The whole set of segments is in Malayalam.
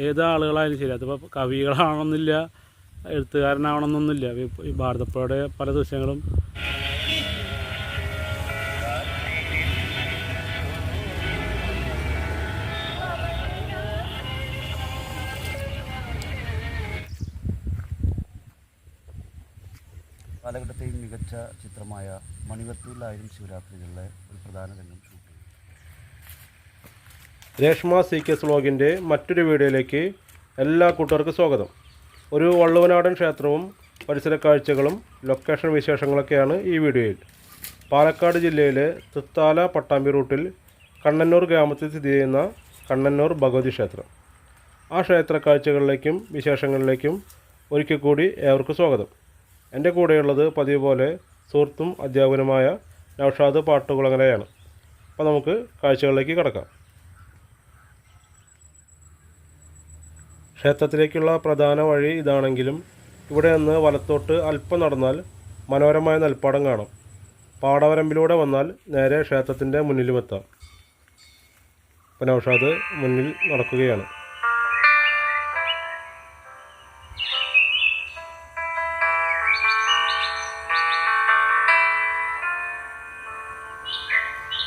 ഏത് ആളുകളായാലും ശരി, അതിപ്പോൾ കവികളാവണമെന്നില്ല, എഴുത്തുകാരനാവണമെന്നൊന്നുമില്ല. ഈ ഭാരതപ്പുഴയുടെ പല ദൃശ്യങ്ങളും കാലഘട്ടത്തെയും മികച്ച ചിത്രമായ മണിവത്തൂരിലായിരം ശിവരാത്രികളിലെ ഒരു പ്രധാന രംഗം ഷൂട്ട് ചെയ്തു. രേഷ്മ CK വ്ലോഗിൻ്റെ മറ്റൊരു വീഡിയോയിലേക്ക് എല്ലാ കൂട്ടുകാർക്കും സ്വാഗതം. ഒരു വള്ളുവനാടൻ ക്ഷേത്രവും പരിസര കാഴ്ചകളും ലൊക്കേഷൻ വിശേഷങ്ങളൊക്കെയാണ് ഈ വീഡിയോയിൽ. പാലക്കാട് ജില്ലയിലെ തൃത്താല പട്ടാമ്പി റൂട്ടിൽ കണ്ണന്നൂർ ഗ്രാമത്തിൽ സ്ഥിതി ചെയ്യുന്ന കണ്ണന്നൂർ ഭഗവതി ക്ഷേത്രം. ആ ക്ഷേത്ര കാഴ്ചകളിലേക്കും വിശേഷങ്ങളിലേക്കും ഒരിക്കൽ കൂടി ഏവർക്കും സ്വാഗതം. എൻ്റെ കൂടെയുള്ളത് പതിവ് പോലെ സുഹൃത്തും അധ്യാപകനുമായ നൗഷാദ് പാട്ടുകുളങ്ങരയാണ്. അപ്പോൾ നമുക്ക് കാഴ്ചകളിലേക്ക് കടക്കാം. ക്ഷേത്രത്തിലേക്കുള്ള പ്രധാന വഴി ഇതാണെങ്കിലും ഇവിടെ നിന്ന് വലത്തോട്ട് അല്പം നടന്നാൽ മനോഹരമായ നെൽപ്പാടം കാണാം. പാടവരമ്പിലൂടെ വന്നാൽ നേരെ ക്ഷേത്രത്തിൻ്റെ മുന്നിലുമെത്താം. അപ്പോൾ നൗഷാദ് മുന്നിൽ നടക്കുകയാണ്.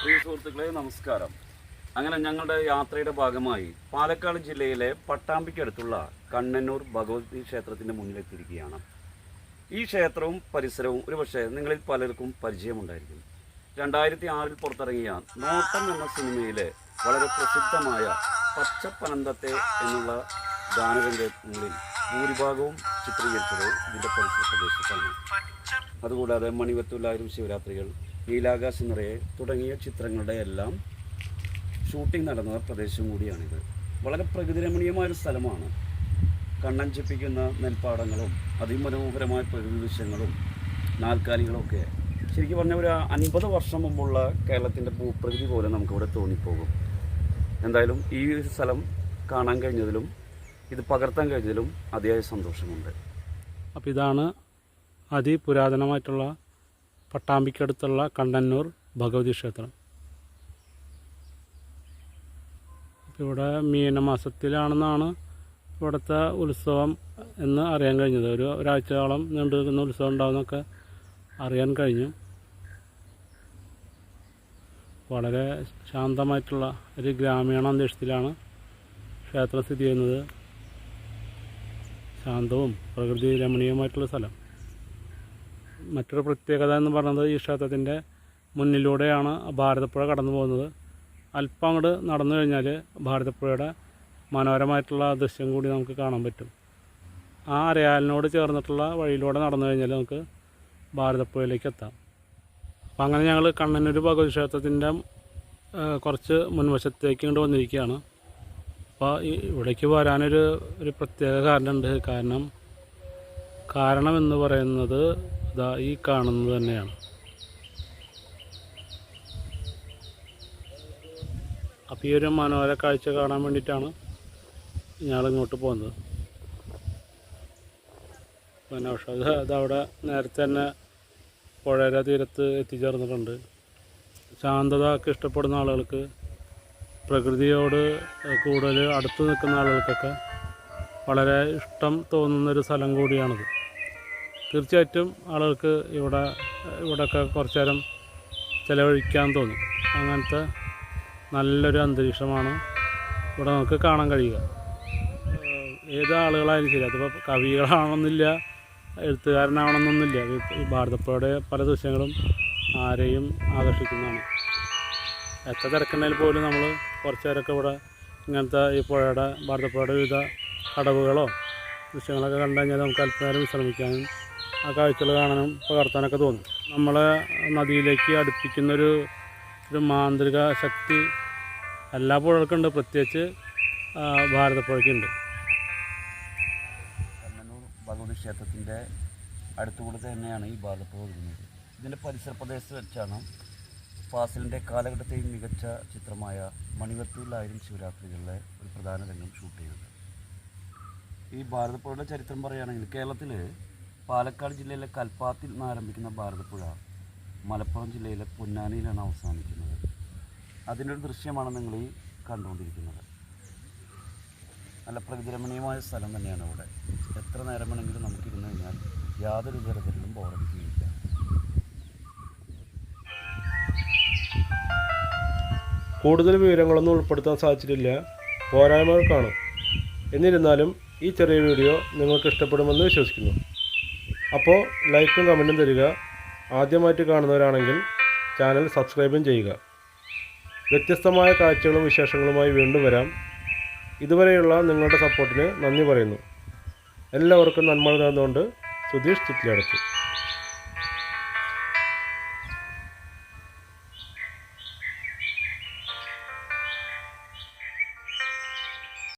പ്രിയ സുഹൃത്തുക്കളെ, നമസ്കാരം. അങ്ങനെ ഞങ്ങളുടെ യാത്രയുടെ ഭാഗമായി പാലക്കാട് ജില്ലയിലെ പട്ടാമ്പിക്കടുത്തുള്ള കണ്ണന്നൂർ ഭഗവതി ക്ഷേത്രത്തിൻ്റെ മുന്നിലെത്തിയിരിക്കുകയാണ്. ഈ ക്ഷേത്രവും പരിസരവും ഒരുപക്ഷെ നിങ്ങളിൽ പലർക്കും പരിചയമുണ്ടായിരിക്കും. 2006 പുറത്തിറങ്ങിയ നോട്ടം എന്ന സിനിമയിലെ വളരെ പ്രസിദ്ധമായ പച്ചപ്പനന്തത്തെ എന്നുള്ള ഗാനരംഗങ്ങളിൽ ഭൂരിഭാഗവും ചിത്രീകരിച്ചത് ഇതിൻ്റെ പരിസര പ്രദേശത്താണ്. അതുകൂടാതെ മണിവത്തൂരിലായിരം ശിവരാത്രികൾ, നീലാകാശ നിറയെ തുടങ്ങിയ ചിത്രങ്ങളുടെ എല്ലാം ഷൂട്ടിംഗ് നടന്ന പ്രദേശം കൂടിയാണിത്. വളരെ പ്രകൃതിരമണീയമായൊരു സ്ഥലമാണ്. കണ്ണഞ്ചിപ്പിക്കുന്ന നെൽപ്പാടങ്ങളും അതിമനോഹരമായ പ്രകൃതി ദൃശ്യങ്ങളും നാൽക്കാലികളൊക്കെ ശരിക്കും പറഞ്ഞാൽ ഒരു 50 വർഷം മുമ്പുള്ള കേരളത്തിൻ്റെ ഭൂപ്രകൃതി പോലെ നമുക്കിവിടെ തോന്നിപ്പോകും. എന്തായാലും ഈ സ്ഥലം കാണാൻ കഴിഞ്ഞതിലും ഇത് പകർത്താൻ കഴിഞ്ഞതിലും അതിയായ സന്തോഷമുണ്ട്. അപ്പോൾ ഇതാണ് അതിപുരാതനമായിട്ടുള്ള പട്ടാമ്പിക്കടുത്തുള്ള കണ്ണന്നൂർ ഭഗവതി ക്ഷേത്രം. അപ്പോൾ ഇവിടെ മീനമാസത്തിലാണെന്നാണ് ഇവിടുത്തെ ഉത്സവം എന്ന് അറിയാൻ കഴിഞ്ഞത്. ഒരാഴ്ചയോളം നീണ്ടു നിൽക്കുന്ന ഉത്സവം ഉണ്ടാവുമെന്നൊക്കെ അറിയാൻ കഴിഞ്ഞു. വളരെ ശാന്തമായിട്ടുള്ള ഒരു ഗ്രാമീണ അന്തരീക്ഷത്തിലാണ് ക്ഷേത്രം സ്ഥിതി ചെയ്യുന്നത്. ശാന്തവും പ്രകൃതി രമണീയമായിട്ടുള്ള സ്ഥലം. മറ്റൊരു പ്രത്യേകത എന്ന് പറയുന്നത് ഈ ക്ഷേത്രത്തിൻ്റെ മുന്നിലൂടെയാണ് ഭാരതപ്പുഴ കടന്നു പോകുന്നത്. അല്പം അങ്ങോട്ട് നടന്നു കഴിഞ്ഞാൽ ഭാരതപ്പുഴയുടെ മനോഹരമായിട്ടുള്ള ദൃശ്യം കൂടി നമുക്ക് കാണാൻ പറ്റും. ആ അരയാലിനോട് ചേർന്നിട്ടുള്ള വഴിയിലൂടെ നടന്നു കഴിഞ്ഞാൽ നമുക്ക് ഭാരതപ്പുഴയിലേക്ക് എത്താം. അപ്പം അങ്ങനെ ഞങ്ങൾ കണ്ണന്നൂർ ഭഗവതി ക്ഷേത്രത്തിൻ്റെ കുറച്ച് മുൻവശത്തേക്ക് ഇങ്ങോട്ട് വന്നിരിക്കുകയാണ്. അപ്പോൾ ഇവിടേക്ക് വരാനൊരു പ്രത്യേക കാരണമുണ്ട്. കാരണം എന്ന് പറയുന്നത് ഇതാ ഈ കാണുന്നത് തന്നെയാണ്. അപ്പോൾ ഈ ഒരു മനോഹര കാഴ്ച കാണാൻ വേണ്ടിയിട്ടാണ് ഞങ്ങളിങ്ങോട്ട് പോകുന്നത്. പിന്നെ അതവിടെ നേരത്തെ തന്നെ പുഴയുടെ തീരത്ത് എത്തിച്ചേർന്നിട്ടുണ്ട്. ശാന്തത ഒക്കെ ഇഷ്ടപ്പെടുന്ന ആളുകൾക്ക്, പ്രകൃതിയോട് കൂടുതൽ അടുത്ത് നിൽക്കുന്ന ആളുകൾക്കൊക്കെ വളരെ ഇഷ്ടം തോന്നുന്നൊരു സ്ഥലം കൂടിയാണിത്. തീർച്ചയായിട്ടും ആളുകൾക്ക് ഇവിടെയൊക്കെ കുറച്ചു നേരം ചിലവഴിക്കാൻ തോന്നും. അങ്ങനത്തെ നല്ലൊരു അന്തരീക്ഷമാണ് ഇവിടെ നമുക്ക് കാണാൻ കഴിയുക. ഏത് ആളുകളായാലും ശരി, അതിപ്പോൾ കവികളാവണമെന്നില്ല, എഴുത്തുകാരനാവണമെന്നൊന്നുമില്ല. ഈ ഭാരതപ്പുഴയുടെ പല ദൃശ്യങ്ങളും ആരെയും ആകർഷിക്കുന്നതാണ്. എത്ര തിരക്കുണ്ടെങ്കിൽ പോലും നമ്മൾ കുറച്ച് നേരമൊക്കെ ഇവിടെ ഇങ്ങനത്തെ ഈ ഭാരതപ്പുഴയുടെ വിവിധ കടവുകളോ ദൃശ്യങ്ങളൊക്കെ കണ്ടു കഴിഞ്ഞാൽ നമുക്ക് അല്പനേരം വിശ്രമിക്കാനും ആ കാഴ്ചകൾ കാണാനും പകർത്താനൊക്കെ തോന്നും. നമ്മളെ നദിയിലേക്ക് അടുപ്പിക്കുന്നൊരു മാന്ത്രിക ശക്തി എല്ലാ പുഴകൾക്കുണ്ട്, പ്രത്യേകിച്ച് ഭാരതപ്പുഴയ്ക്കുണ്ട്. കണ്ണന്നൂർ ഭഗവതി ക്ഷേത്രത്തിൻ്റെ അടുത്തുകൂടെ തന്നെയാണ് ഈ ഭാരതപ്പുഴ ഒഴുകുന്നത്. ഇതിൻ്റെ പരിസര പ്രദേശത്ത് വെച്ചാണ് ഫാസിലിൻ്റെ കാലഘട്ടത്തെയും മികച്ച ചിത്രമായ മണിവത്തൂരിലായിരം ശിവരാത്രികളിലെ ഒരു പ്രധാന രംഗം ഷൂട്ട് ചെയ്തത്. ഈ ഭാരതപ്പുഴയുടെ ചരിത്രം പറയുകയാണെങ്കിൽ കേരളത്തിൽ പാലക്കാട് ജില്ലയിലെ കൽപ്പാത്തിൽ നിന്ന് ആരംഭിക്കുന്ന ഭാരതപ്പുഴ മലപ്പുറം ജില്ലയിലെ പൊന്നാനിയിലാണ് അവസാനിക്കുന്നത്. അതിൻ്റെ ഒരു ദൃശ്യമാണ് നിങ്ങൾ ഈ കണ്ടുകൊണ്ടിരിക്കുന്നത്. നല്ല പ്രകൃതിരമണീയമായ സ്ഥലം തന്നെയാണ് ഇവിടെ. എത്ര നേരം വേണമെങ്കിലും നമുക്ക് ഇരുന്ന് കഴിഞ്ഞാൽ യാതൊരു തരത്തിലും ബോറടിക്കുകയില്ല. കൂടുതൽ വിവരങ്ങളൊന്നും ഉൾപ്പെടുത്താൻ സാധിച്ചിട്ടില്ല, പോരായ്മകൾ കാണും. എന്നിരുന്നാലും ഈ ചെറിയ വീഡിയോ നിങ്ങൾക്ക് ഇഷ്ടപ്പെടുമെന്ന് വിശ്വസിക്കുന്നു. അപ്പോൾ ലൈക്കും കമൻറ്റും തരിക. ആദ്യമായിട്ട് കാണുന്നവരാണെങ്കിൽ ചാനൽ സബ്സ്ക്രൈബും ചെയ്യുക. വ്യത്യസ്തമായ കാഴ്ചകളും വിശേഷങ്ങളുമായി വീണ്ടും വരാം. ഇതുവരെയുള്ള നിങ്ങളുടെ സപ്പോർട്ടിന് നന്ദി പറയുന്നു. എല്ലാവർക്കും നന്മ നേർന്നുകൊണ്ട് സുധീഷ് ചിറ്റിലടത്ത്.